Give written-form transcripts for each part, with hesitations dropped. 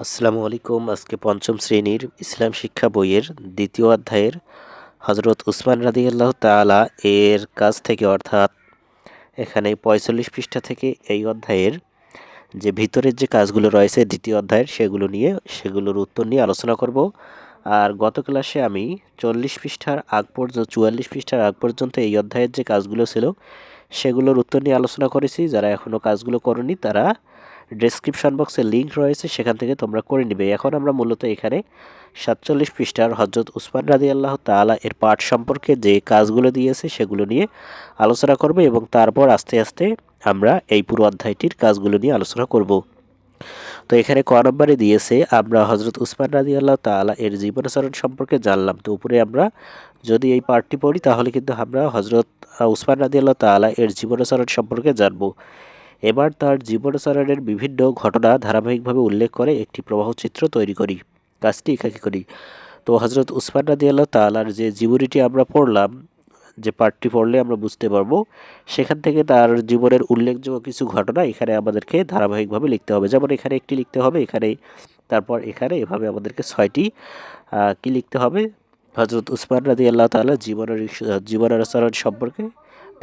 আসসালামু আলাইকুম। আজকে পঞ্চম শ্রেণীর ইসলাম শিক্ষা বইয়ের দ্বিতীয় অধ্যায়ের হজরত উসমান রাদিয়াল্লাহু তাআলা এর কাছ থেকে, অর্থাৎ এখানে ৪৫ পৃষ্ঠা থেকে এই অধ্যায়ের যে ভিতরের যে কাজগুলো রয়েছে দ্বিতীয় অধ্যায়ের সেগুলোর উত্তর নিয়ে আলোচনা করব। আর গত ক্লাসে আমি ৪৪ পৃষ্ঠার আগ পর্যন্ত এই অধ্যায়ের যে কাজগুলো ছিল সেগুলোর উত্তর নিয়ে আলোচনা করেছি। যারা এখনও কাজগুলো করনি তারা ডেসক্রিপশন বক্সে লিঙ্ক রয়েছে, সেখান থেকে তোমরা করে নিবে। এখন আমরা মূলত এখানে ৪৭ পৃষ্ঠার হজরত উসমান রাদিয়াল্লাহু তাআলা এর পাঠ সম্পর্কে যে কাজগুলো দিয়েছে সেগুলো নিয়ে আলোচনা করব এবং তারপর আস্তে আস্তে আমরা এই পুরো অধ্যায়টির কাজগুলো নিয়ে আলোচনা করব। তো এখানে ক নম্বরে দিয়েছে আমরা হজরত উসমান রাদিয়াল্লাহু তাআলা এর জীবনাচরণ সম্পর্কে জানলাম। তো উপরে আমরা যদি এই পাঠটি পড়ি তাহলে কিন্তু আমরা হজরত উসমান রাদিয়াল্লাহু তাআলা এর জীবনাচরণ সম্পর্কে জানব। এবার তার জীবনাচরণের বিভিন্ন ঘটনা ধারাবাহিকভাবে উল্লেখ করে একটি প্রবাহচিত্র তৈরি করি। কাজটি একাকী করি। তো হজরত উসমান রাদিয়াল্লাহু তাআলার যে জীবনীটি আমরা পড়লাম, যে পাঠটি পড়লে আমরা বুঝতে পারবো, সেখান থেকে তার জীবনের উল্লেখযোগ্য কিছু ঘটনা এখানে আমাদেরকে ধারাবাহিকভাবে লিখতে হবে। যেমন এখানে একটি লিখতে হবে, এখানে, তারপর এখানে, এভাবে আমাদেরকে ৬টি কি লিখতে হবে, হজরত উসমান রাদিয়াল্লাহু তাআলা জীবনাচরণ সম্পর্কে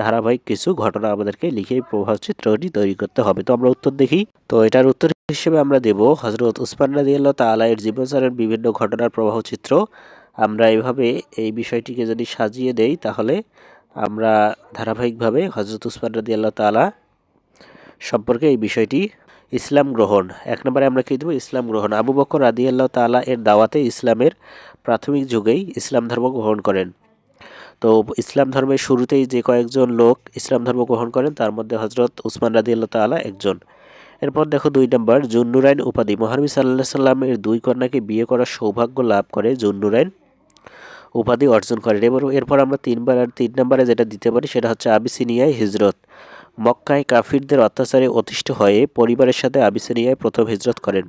ধারাবাহিক কিছু ঘটনা আমাদেরকে লিখে প্রবাহ চিত্রটি তৈরি করতে হবে। তো আমরা উত্তর দেখি। তো এটার উত্তর হিসেবে আমরা দেব হজরত উসমান রাদিয়াল্লাহু তাআলা এর জীবনাচরণের বিভিন্ন ঘটনার প্রবাহ চিত্র। আমরা এভাবে এই বিষয়টিকে যদি সাজিয়ে দেই তাহলে আমরা ধারাবাহিকভাবে হজরত উসমান রাদিয়াল্লাহু তাআলা সম্পর্কে এই বিষয়টি। ইসলাম গ্রহণ, ১ নম্বরে আমরা কী দেবো, ইসলাম গ্রহণ। আবু বকর রাদিয়াল্লাহু তাআলা এর দাওয়াতে ইসলামের প্রাথমিক যুগেই ইসলাম ধর্ম গ্রহণ করেন। তো ইসলাম ধর্মের শুরুতেই যে কয়েকজন লোক ইসলাম ধর্ম গ্রহণ করেন তার মধ্যে হজরত উসমান রাদিয়াল্লাহু তাআলা একজন। এরপর দেখো ২ নম্বর, জুন্নুরাইন উপাধি। মহানবী সাল্লাল্লাহু আলাইহি সাল্লামের ২ কন্যাকে বিয়ে করার সৌভাগ্য লাভ করে জুন্নুরাইন উপাধি অর্জন করেন। এরপর আমরা ৩ নম্বরে যেটা দিতে পারি সেটা হচ্ছে আবিসিনিয়ায় হিজরত। মক্কায় কাফিরদের অত্যাচারে অতিষ্ঠ হয়ে পরিবারের সাথে আবিসিনিয়ায় প্রথম হিজরত করেন।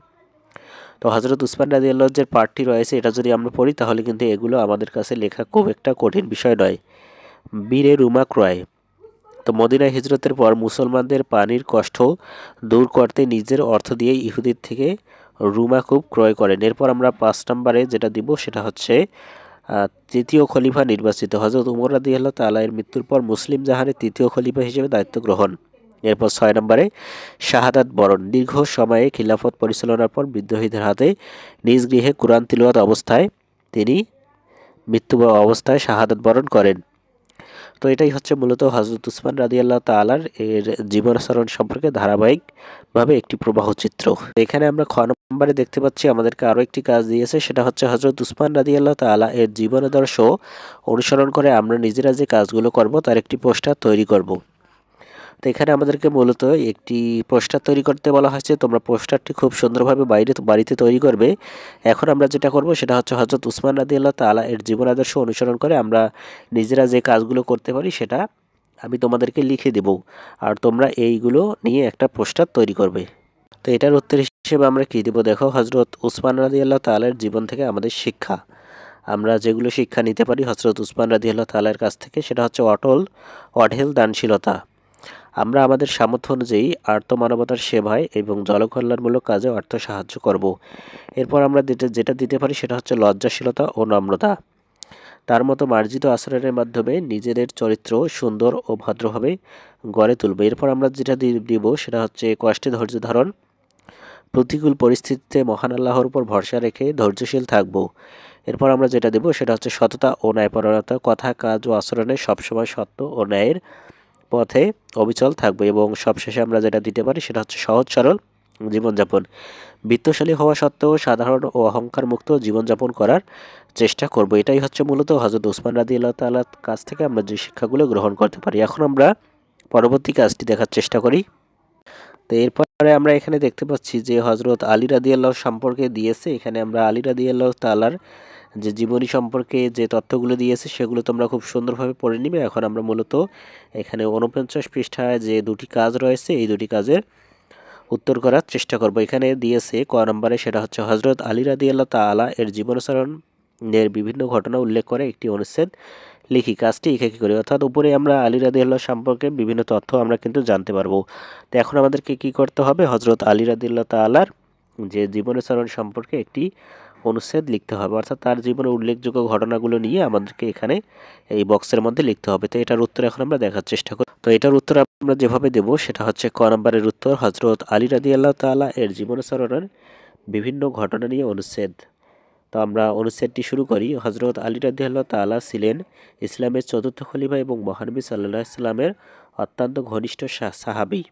তো হজরত উসমান রাদিয়াল্লাহু যে পাঠটি রয়েছে এটা যদি আমরা পড়ি তাহলে কিন্তু এগুলো আমাদের কাছে লেখা খুব একটা কঠিন বিষয় নয়। বীরে রুমা ক্রয়। তো মদিনায় হিজরতের পর মুসলমানদের পানির কষ্ট দূর করতে নিজের অর্থ দিয়ে ইহুদির থেকে রুমা কূপ ক্রয় করেন। এরপর আমরা ৫ নম্বরে যেটা দিব সেটা হচ্ছে তৃতীয় খলিফা নির্বাচিত। হজরত উমর রাদিয়াল্লাহু তাআলা এর মৃত্যুর পর মুসলিম জাহানের তৃতীয় খলিফা হিসেবে দায়িত্ব গ্রহণ। এরপর ৬ নম্বরে শাহাদাত বরণ। দীর্ঘ সময়ে খিলাফত পরিচালনার পর বিদ্রোহীদের হাতে নিজ গৃহে কুরআন তিলাওয়াত অবস্থায় তিনি মৃত্যু অবস্থায় শাহাদাত বরণ করেন। তো এটাই হচ্ছে মূলত হজরত উসমান রাদিয়াল্লাহু তাআলার এর জীবনাচরণ সম্পর্কে ধারাবাহিকভাবে একটি প্রবাহ চিত্র। এখানে আমরা খ নম্বরে দেখতে পাচ্ছি আমাদেরকে আরও একটি কাজ দিয়েছে, সেটা হচ্ছে হজরত উসমান রাদিয়াল্লাহু তাআলা এর জীবনাদর্শ অনুসরণ করে আমরা নিজেরা যে কাজগুলো করব তার একটি পোস্টার তৈরি করব। তো এখানে আমাদেরকে মূলত একটি পোস্টার তৈরি করতে বলা হয়েছে। তোমরা পোস্টারটি খুব সুন্দরভাবে বাড়িতে তৈরি করবে। এখন আমরা যেটা করব সেটা হচ্ছে হজরত উসমান রাদিয়াল্লাহু তাআলা এর জীবন আদর্শ অনুসরণ করে আমরা নিজেরা যে কাজগুলো করতে পারি সেটা আমি তোমাদেরকে লিখে দেব, আর তোমরা এইগুলো নিয়ে একটা পোস্টার তৈরি করবে। তো এটার উত্তর হিসেবে আমরা কী দেবো, দেখো, হজরত উসমান রাদিয়াল্লাহু তাআলার জীবন থেকে আমাদের শিক্ষা। আমরা যেগুলো শিক্ষা নিতে পারি হজরত উসমান রাদিয়াল্লাহু তাআলার কাছ থেকে সেটা হচ্ছে অঢেল দানশীলতা। আমরা আমাদের সামর্থ্য অনুযায়ী আর্তমানবতার সেবায় এবং জনকল্যাণমূলক কাজে অর্থ সাহায্য করব। এরপর আমরা যেটা দিতে পারি সেটা হচ্ছে লজ্জাশীলতা ও নম্রতা। তার মতো মার্জিত আচরণের মাধ্যমে নিজেদের চরিত্র সুন্দর ও ভদ্রভাবে গড়ে তুলব। এরপর আমরা যেটা দিব সেটা হচ্ছে কষ্টে ধৈর্য ধারণ। প্রতিকূল পরিস্থিতিতে মহান আল্লাহর উপর ভরসা রেখে ধৈর্যশীল থাকব। এরপর আমরা যেটা দেব সেটা হচ্ছে সততা ও ন্যায়পরায়ণতা। কথা, কাজ ও আচরণে সবসময় সত্য ও ন্যায়ের পথে অবিচল থাকবে। এবং সবশেষে আমরা যেটা দিতে পারি সেটা হচ্ছে সহজ সরল জীবনযাপন। বিত্তশালী হওয়া সত্ত্বেও সাধারণ ও অহংকার মুক্ত জীবনযাপন করার চেষ্টা করব। এটাই হচ্ছে মূলত হজরত উসমান রাদিয়াল্লাহু তাআলার কাছ থেকে আমরা যে শিক্ষাগুলো গ্রহণ করতে পারি। এখন আমরা পরবর্তী কাজটি দেখার চেষ্টা করি। তো এরপরে আমরা এখানে দেখতে পাচ্ছি যে হজরত আলী রাদিয়াল্লাহু সম্পর্কে দিয়েছে। এখানে আমরা আলী রাদিয়াল্লাহু তাআলার যে জীবনী সম্পর্কে যে তথ্যগুলো দিয়েছে সেগুলো তোমরা খুব সুন্দরভাবে পড়ে নিবে। এখন আমরা মূলত এখানে ৪৯ পৃষ্ঠায় যে দুটি কাজ রয়েছে এই দুটি কাজের উত্তর করার চেষ্টা করব। এখানে দিয়েছে ক নম্বরে, সেটা হচ্ছে হজরত আলী রাদিয়াল্লাহু তাআলা এর জীবনাচরণের বিভিন্ন ঘটনা উল্লেখ করে একটি অনুচ্ছেদ লিখি। কাজটি একাকী করি। অর্থাৎ উপরে আমরা আলী রাদিয়াল্লাহু সম্পর্কে বিভিন্ন তথ্য আমরা কিন্তু জানতে পারবো। তো এখন আমাদেরকে কি করতে হবে, হজরত আলী রাদিয়াল্লাহু তাআলার যে জীবনাচরণ সম্পর্কে একটি অনুচ্ছেদ লিখতে হবে, অর্থাৎ তার জীবনের উল্লেখযোগ্য ঘটনাগুলো নিয়ে আমাদেরকে এখানে এই বক্সের মধ্যে লিখতে হবে। তো এটার উত্তর এখন আমরা দেখার চেষ্টা করি। তো এটার উত্তর আমরা যেভাবে দেব সেটা হচ্ছে ক নম্বরের উত্তর, হজরত আলী রাদিয়াল্লাহু তাআলা এর জীবনাচরণের বিভিন্ন ঘটনা নিয়ে অনুচ্ছেদ। তো আমরা অনুচ্ছেদটি শুরু করি। হজরত আলী রাদিয়াল্লাহু তাআলা ছিলেন ইসলামের চতুর্থ খলিফা এবং মহানবী সাল্লাল্লাহু আলাইহি সাল্লামের অত্যন্ত ঘনিষ্ঠ সাহাবী।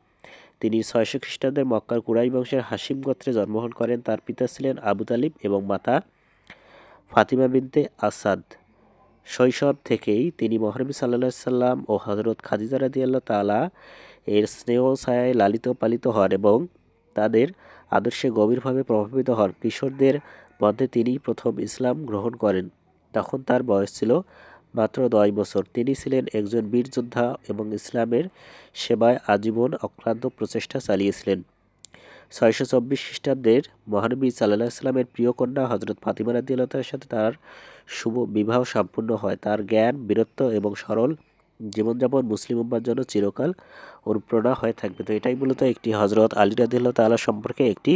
তিনি 600 খ্রিস্টাব্দে মক্কার কুরাই বংশের হাশিম গোত্রে জন্মগ্রহণ করেন। তার পিতা ছিলেন আবু তালিব এবং মাতা ফাতিমা বিনতে আসাদ। শৈশব থেকেই তিনি মহানবী সাল্লাল্লাহু আলাইহি সাল্লাম ও হযরত খাদিজা রাদিয়াল্লাহু তাআলা এর স্নেহ ছায়ায় লালিত পালিত হন এবং তাদের আদর্শে গভীরভাবে প্রভাবিত হন। কিশোরদের মধ্যে তিনি প্রথম ইসলাম গ্রহণ করেন। তখন তার বয়স ছিল মাত্র 10 বছর। তিনি ছিলেন একজন বীর যোদ্ধা এবং ইসলামের সেবায় আজীবন অক্লান্ত প্রচেষ্টা চালিয়েছিলেন। 624 খ্রিস্টাব্দের মহানবী সাল্লাল্লাহু আলাইহি সাল্লামের প্রিয় কন্যা হযরত ফাতিমা রাদিয়াল্লাহু তাআলার সাথে তার শুভ বিবাহ সম্পূর্ণ হয়। তার জ্ঞান, বীরত্ব এবং সরল জীবনযাপন মুসলিম উম্মার জন্য চিরকাল অনুপ্রেরণা হয়ে থাকবে। তো এটাই মূলত একটি হযরত আলী রাদিয়াল্লাহু তাআলা সম্পর্কে একটি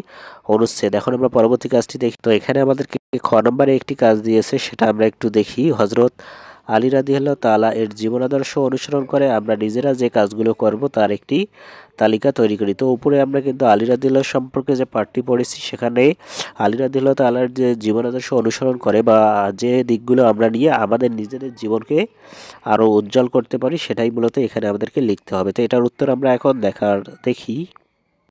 অনুচ্ছেদ। এখন আমরা পরবর্তী কাজটি দেখি। তো এখানে আমাদেরকে খ নম্বরে একটি কাজ দিয়েছে, সেটা আমরা একটু দেখি। হযরত আলী রাদিয়াল্লাহু তাআলা এর জীবন আদর্শ অনুসরণ করে আমরা নিজেরা যে কাজগুলো করব তার একটি তালিকা তৈরি করি। তো উপরে আমরা কিন্তু আলী রাদিয়াল্লাহু সম্পর্কে যে পাঠটি পড়েছি সেখানে আলী রাদিয়াল্লাহু তাআলার যে জীবন আদর্শ অনুসরণ করে বা যে দিকগুলো আমরা নিয়ে আমাদের নিজেদের জীবনকে আরও উজ্জ্বল করতে পারি সেটাই মূলত এখানে আমাদেরকে লিখতে হবে। তো এটার উত্তর আমরা এখন দেখি।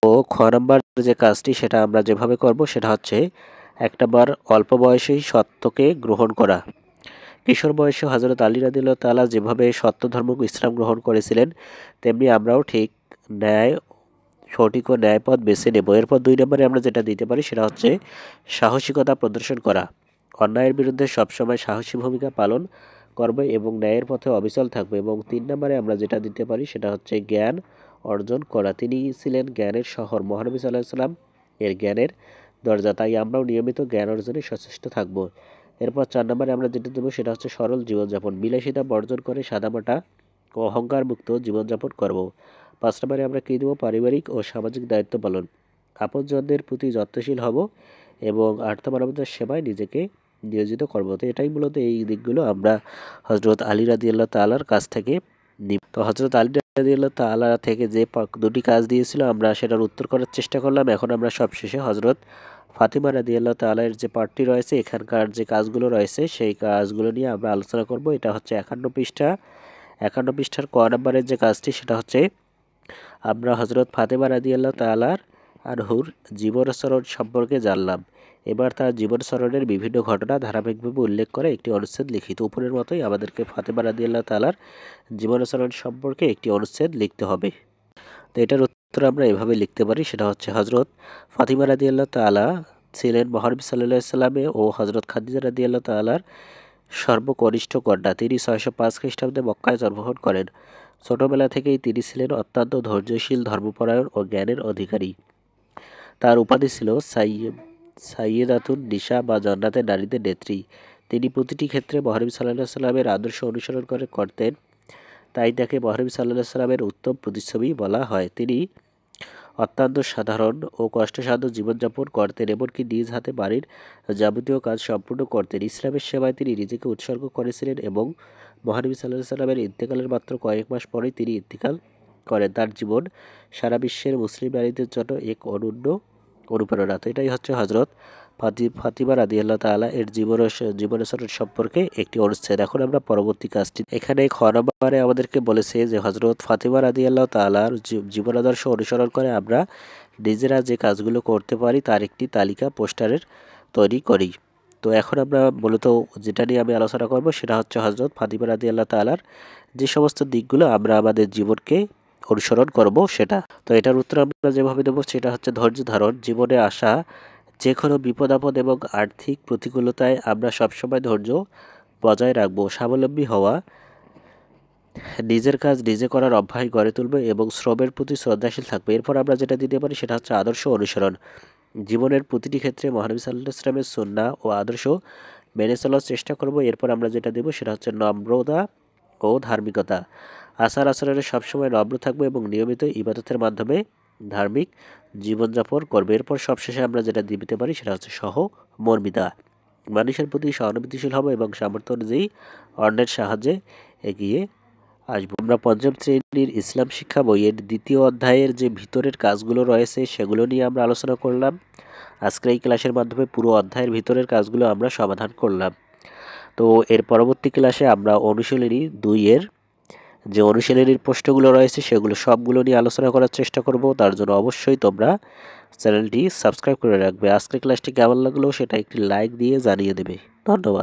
তো খ নম্বর যে কাজটি সেটা আমরা যেভাবে করব সেটা হচ্ছে 1 নম্বর, অল্প বয়সেই সত্যকে গ্রহণ করা। কিশোর বয়সে হযরত আলী রাদিয়াল্লাহু তাআলা যেভাবে সত্য ধর্ম ইসলাম গ্রহণ করেছিলেন তেমনি আমরাও ঠিক সঠিক ও ন্যায় পথ বেছে নেব। এরপর 2 নম্বরে আমরা যেটা দিতে পারি সেটা হচ্ছে সাহসিকতা প্রদর্শন করা। অন্যায়ের বিরুদ্ধে সবসময় সাহসী ভূমিকা পালন করবে এবং ন্যায়ের পথে অবিচল থাকবে। এবং 3 নম্বরে আমরা যেটা দিতে পারি সেটা হচ্ছে জ্ঞান অর্জন করা। তিনি ছিলেন জ্ঞানের শহর, মহানবী সাল্লাল্লাহু আলাইহি সাল্লাম এর জ্ঞানের দরজা, তাই আমরাও নিয়মিত জ্ঞান অর্জনে সচেষ্ট থাকব। এরপর 4 নম্বরে আমরা যেটা দেবো সেটা হচ্ছে সরল জীবনযাপন, বিলাসিতা বর্জন করে সাদামাটা ও অহংকার মুক্ত জীবনযাপন করব। 5 নম্বরে আমরা কী দেবো, পারিবারিক ও সামাজিক দায়িত্ব পালন, আপনজনদের প্রতি যত্নশীল হব এবং আর্থমানবতার সেবায় নিজেকে নিয়োজিত করব। তো এটাই মূলত এই দিকগুলো আমরা হযরত আলী রাদিয়াল্লাহু তাআলার কাছ থেকে নিব। তো হযরত আলী রাদিয়াল্লাহু তাআলা থেকে যে দুটি কাজ দিয়েছিল আমরা সেটার উত্তর করার চেষ্টা করলাম। এখন আমরা সবশেষে হযরত ফাতিমা রাদিয়াল্লাহু তাআলা এর যে পার্টটি রয়েছে, এখানকার যে কাজগুলো রয়েছে সেই কাজগুলো নিয়ে আমরা আলোচনা করব। এটা হচ্ছে 51 পৃষ্ঠা। 51 পৃষ্ঠার ক নম্বরের যে কাজটি সেটা হচ্ছে আমরা হযরত ফাতেমা রাদিয়াল্লাহু তাআলার আনহুর জীবনাচরণ সম্পর্কে জানলাম। এবার তার জীবনাচরণের বিভিন্ন ঘটনা ধারাবাহিকভাবে উল্লেখ করে একটি অনুচ্ছেদ লিখিত। উপরের মতোই আমাদেরকে ফাতেমা রাদিয়াল্লাহু তাআলার জীবনাচরণ সম্পর্কে একটি অনুচ্ছেদ লিখতে হবে। তো এটার উত্তর আমরা এভাবে লিখতে পারি, সেটা হচ্ছে হযরত ফাতিমা রাদিয়াল্লাহু তাআলা ছিলেন মহানবী সাল্লাল্লাহু আলাইহি সাল্লামে ও হযরত খাদিজা রাদিয়াল্লাহু তাআলার সর্বকনিষ্ঠ কন্যা। তিনি 605 খ্রিস্টাব্দে মক্কায় জন্মগ্রহণ করেন। ছোটবেলা থেকেই তিনি ছিলেন অত্যন্ত ধৈর্যশীল, ধর্মপরায়ণ ও জ্ঞানের অধিকারী। তার উপাধি ছিল সাইয়্যিদাতুন নিসা বা জান্নাতের নারীদের নেত্রী। তিনি প্রতিটি ক্ষেত্রে মহানবী সাল্লাল্লাহু আলাইহি সাল্লামের আদর্শ অনুসরণ করতেন, তাই তাকে মহানবী সাল্লাল্লাহু আলাইহি সাল্লামের উত্তম প্রতিচ্ছবি বলা হয়। তিনি অত্যন্ত সাধারণ ও কষ্টসাধ্য জীবনযাপন করতেন, এমনকি নিজ হাতে বাড়ির যাবতীয় কাজ সম্পূর্ণ করতেন। ইসলামের সেবায় তিনি নিজেকে উৎসর্গ করেছিলেন এবং মহানবী সাল্লাল্লাহু আলাইহি সাল্লামের ইন্তেকালের মাত্র কয়েক মাস পরেই তিনি ইন্তেকাল করেন। তার জীবন সারা বিশ্বের মুসলিম নারীদের জন্য এক অনন্য অনুপ্রেরণা। তো এটাই হচ্ছে হযরত ফাতিমা রাদিয়াল্লাহু তাআলা এর জীবনাচরণ সম্পর্কে একটি অনুচ্ছেদ। এখন আমরা পরবর্তী কাজটি, এখানে খ নম্বরে আমাদেরকে বলেছে যে হযরত ফাতিমা রাদিয়াল্লাহু তাআলার জীবন আদর্শ অনুসরণ করে আমরা নিজেরা যে কাজগুলো করতে পারি তার একটি তালিকা পোস্টারের তৈরি করি। তো এখন আমরা মূলত যেটা নিয়ে আমি আলোচনা করব সেটা হচ্ছে হযরত ফাতিমা রাদিয়াল্লাহু তাআলার যে সমস্ত দিকগুলো আমরা আমাদের জীবনকে অনুসরণ করব সেটা। তো এটার উত্তর আমরা যেভাবে দেবো সেটা হচ্ছে ধৈর্য ধারণ, জীবনে আসা যে কোনো বিপদ আপদ এবং আর্থিক প্রতিকূলতায় আমরা সবসময় ধৈর্য বজায় রাখবো, স্বাবলম্বী হওয়া, নিজের কাজ নিজে করার অভ্যাস গড়ে তুলবে এবং শ্রমের প্রতি শ্রদ্ধাশীল থাকবে। এরপর আমরা যেটা দিতে পারি সেটা হচ্ছে আদর্শ অনুসরণ, জীবনের প্রতিটি ক্ষেত্রে মহানবী সাল্লাল্লাহু আলাইহি ওয়াসাল্লামের সুন্নাহ ও আদর্শ মেনে চলার চেষ্টা করব। এরপর আমরা যেটা দেবো সেটা হচ্ছে নম্রতা ও ধার্মিকতা, আচার আচরণে সবসময় নম্র থাকবো এবং নিয়মিত ইবাদতের মাধ্যমে ধার্মিক জীবনযাপন করবে। এরপর সবশেষে আমরা যেটা দিতে পারি সেটা হচ্ছে সহমর্মিতা, মানুষের প্রতি সহানুভূতিশীল হবো এবং সামর্থ্য অনুযায়ী অন্যের সাহায্যে এগিয়ে আসবো। আমরা পঞ্চম শ্রেণীর ইসলাম শিক্ষা বইয়ের দ্বিতীয় অধ্যায়ের যে ভিতরের কাজগুলো রয়েছে সেগুলো নিয়ে আমরা আলোচনা করলাম। আজকের এই ক্লাসের মাধ্যমে পুরো অধ্যায়ের ভিতরের কাজগুলো আমরা সমাধান করলাম। তো এর পরবর্তী ক্লাসে আমরা অনুশীলনী 2-এর যে অনুশীলনীর প্রশ্নগুলো রয়েছে সেগুলো সবগুলো নিয়ে আলোচনা করার চেষ্টা করব। তার জন্য অবশ্যই তোমরা চ্যানেলটি সাবস্ক্রাইব করে রাখবে। আজকের ক্লাসটি কেমন লাগলো সেটা একটি লাইক দিয়ে জানিয়ে দেবে। ধন্যবাদ।